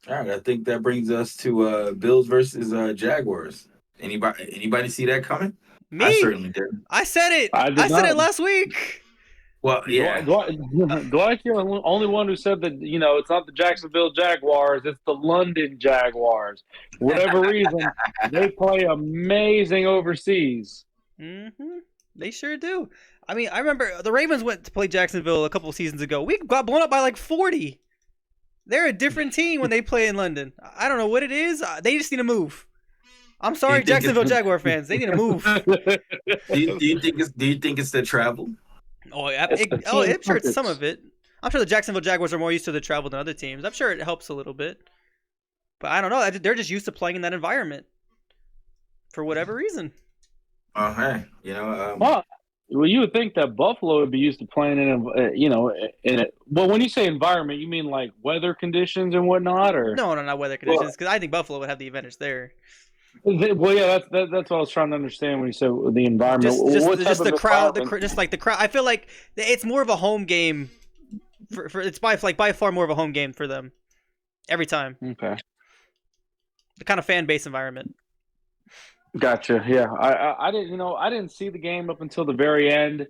All right, I think that brings us to Bills versus Jaguars. Anybody see that coming? I Me? certainly did. I said it. I I did said not. it last week. Well, yeah. Dwight, you're the only one who said that, it's not the Jacksonville Jaguars, it's the London Jaguars. Whatever reason, they play amazing overseas. Mm-hmm. They sure do. I mean, I remember the Ravens went to play Jacksonville a couple of seasons ago. We got blown up by like 40. They're a different team when they play in London. I don't know what it is. They just need to move. I'm Do you sorry, think it's Jacksonville Jaguar fans. They need to move. do you think it's the travel? Oh, yeah. It's the Oh, team I'm sure it's some purpose. of it. I'm sure the Jacksonville Jaguars are more used to the travel than other teams. I'm sure it helps a little bit. But I don't know. They're just used to playing in that environment for whatever reason. Oh, hey, Well, well, you would think that Buffalo would be used to playing in it. Well, when you say environment, you mean like weather conditions and whatnot, or? No, not weather well, conditions, because I think Buffalo would have the advantage there. Well, yeah, that's what I was trying to understand when you said the environment. What type Just of the crowd, environment? just like the crowd. I feel like it's more of a home game. It's by far more of a home game for them every time. Okay. The kind of fan base environment. Gotcha. Yeah, I didn't I didn't see the game up until the very end.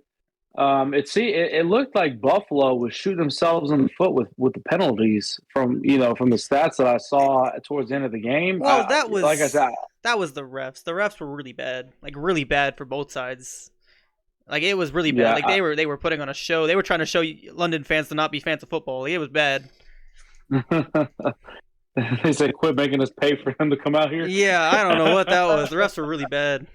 It looked like Buffalo was shooting themselves in the foot with the penalties from the stats that I saw towards the end of the game. Well, Like I said, that was the refs. The refs were really bad, like really bad for both sides. Like it was really bad. yeah, Like they were putting on a show. They were trying to show London fans to not be fans of football. Like, it was bad. they said quit making us pay for him to come out here. Yeah, I don't know what that was. The refs were really bad.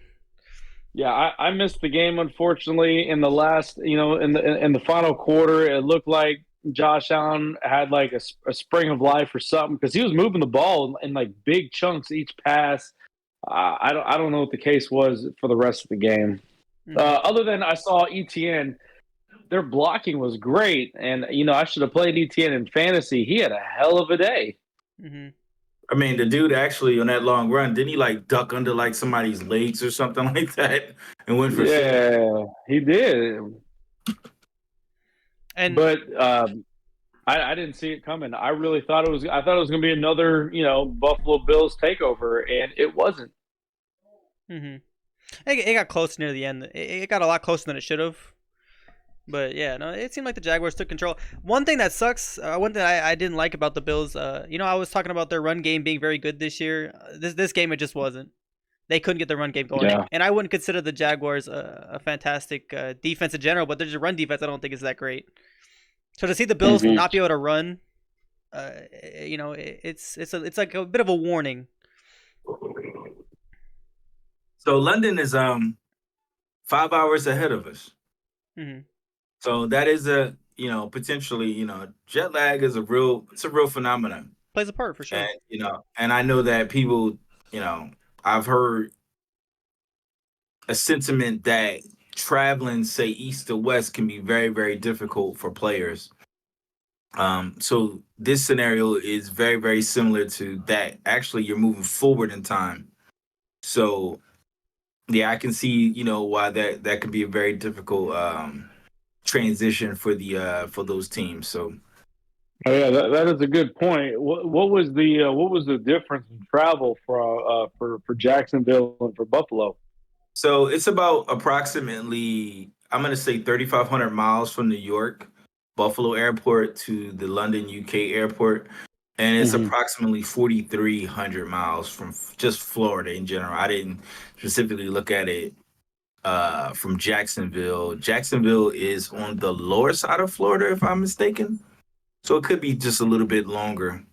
Yeah, I missed the game unfortunately in the last, in the final quarter. It looked like Josh Allen had like a spring of life or something because he was moving the ball in like big chunks each pass. I don't know what the case was for the rest of the game. Mm-hmm. Other than I saw ETN, their blocking was great, and I should have played ETN in fantasy. He had a hell of a day. Mm-hmm. I mean, the dude actually on that long run, didn't he like duck under like somebody's legs or something like that and went for six? Yeah, he did. And But I didn't see it coming. I really thought it was. I thought it was going to be another, Buffalo Bills takeover, and it wasn't. mm-hmm. It got close near the end. It got a lot closer than it should have. But yeah, no, it seemed like the Jaguars took control. One thing that sucks, one thing I didn't like about the Bills, I was talking about their run game being very good this year. This game it just wasn't. They couldn't get the run game going, Yeah. and I wouldn't consider the Jaguars a fantastic defense in general, but their just run defense I don't think is that great. So to see the Bills Mhm. not be able to run, uh, it's like a bit of a warning. So London is 5 hours ahead of us. Hmm. So that is a potentially jet lag is a real phenomenon. Plays a part for And sure. and I know that people, I've heard a sentiment that traveling, say, east to west can be very, very difficult for players. So this scenario is very, very similar to that. Actually, you're moving forward in time. So yeah, I can see, why that could be a very difficult transition for those teams. So Oh yeah, that is a good point. What was the difference in travel for Jacksonville and for Buffalo? so it's about approximately, I'm gonna say 3,500 miles from New York, Buffalo Airport to the London, UK airport. And it's Hmm. approximately 4,300 miles from just Florida in general. I didn't specifically look at it from Jacksonville. Jacksonville is on the lower side of Florida, if I'm mistaken. So it could be just a little bit longer.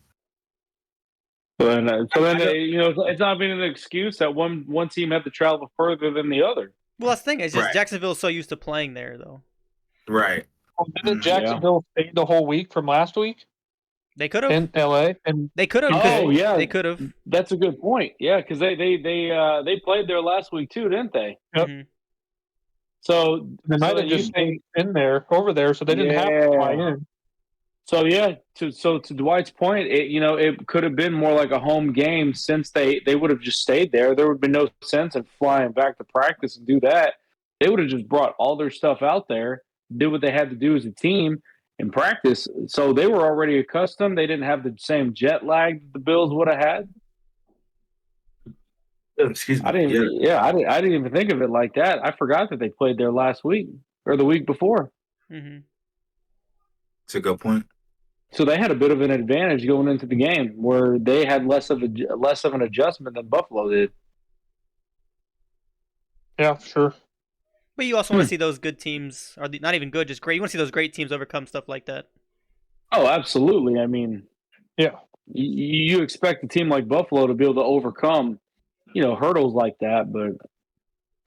So then, it's not being an excuse that one team had to travel further than the other. Well, that's the thing. It's just Right, Jacksonville's so used to playing there, though. right. Well, didn't Mhm. Yeah. Jacksonville stay the whole week from last week They could have. in LA? And They could have because Oh yeah, they could have. that's a good point. Yeah, because they played there last week too, didn't they? yep, Hmm. So they might so have you just think stayed in there over there, so they didn't have to fly yeah. in. So yeah, to Dwight's point, it could have been more like a home game since they would have just stayed there. There would be no sense in flying back to practice and do that. They would have just brought all their stuff out there, did what they had to do as a team, in practice. So they were already accustomed. They didn't have the same jet lag that the Bills would have had. Excuse me. I didn't even think of it like that. I forgot that they played there last week or the week before. Mm-hmm. It's a good point. So they had a bit of an advantage going into the game where they had less of an adjustment than Buffalo did. Yeah, sure. But you also want to see those good teams, or not even good, just great. You want to see those great teams overcome stuff like that. Oh, absolutely. I mean, yeah, you expect a team like Buffalo to be able to overcome, hurdles like that. But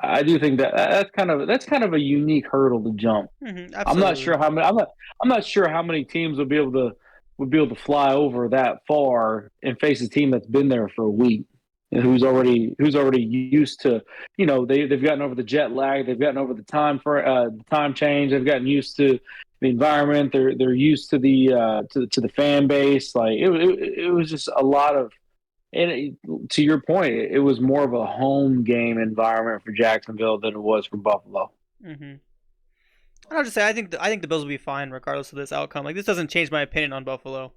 I do think that's kind of a unique hurdle to jump. Mm-hmm, I'm not sure how many. I'm not sure how many teams would be able to fly over that far and face a team that's been there for a week and who's already used to. They've gotten over the jet lag. They've gotten over the time change. They've gotten used to the environment. They're used to the fan base. Like it was just a lot of. And to your point, it was more of a home game environment for Jacksonville than it was for Buffalo. Mm-hmm. I'll just say I think the Bills will be fine regardless of this outcome. Like, this doesn't change my opinion on Buffalo.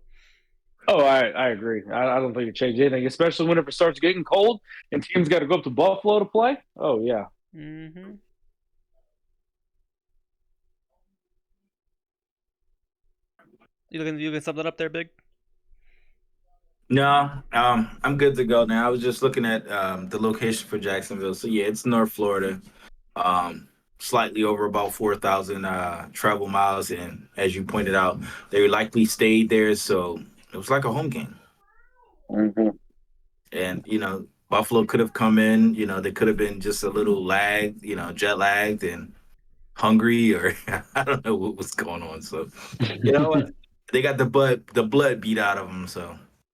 Oh, I agree. I don't think it changed anything, especially when it starts getting cold and teams got to go up to Buffalo to play. Oh yeah. Mm-hmm. You can sum that up there, Big? No, I'm good to go now. I was just looking at the location for Jacksonville. So yeah, it's North Florida. Slightly over about 4,000 travel miles, and as you pointed out, they likely stayed there, so it was like a home game. Mm-hmm. And Buffalo could have come in. They could have been just a little lagged, jet lagged and hungry, or I don't know what was going on. So, what, they got the blood beat out of them. So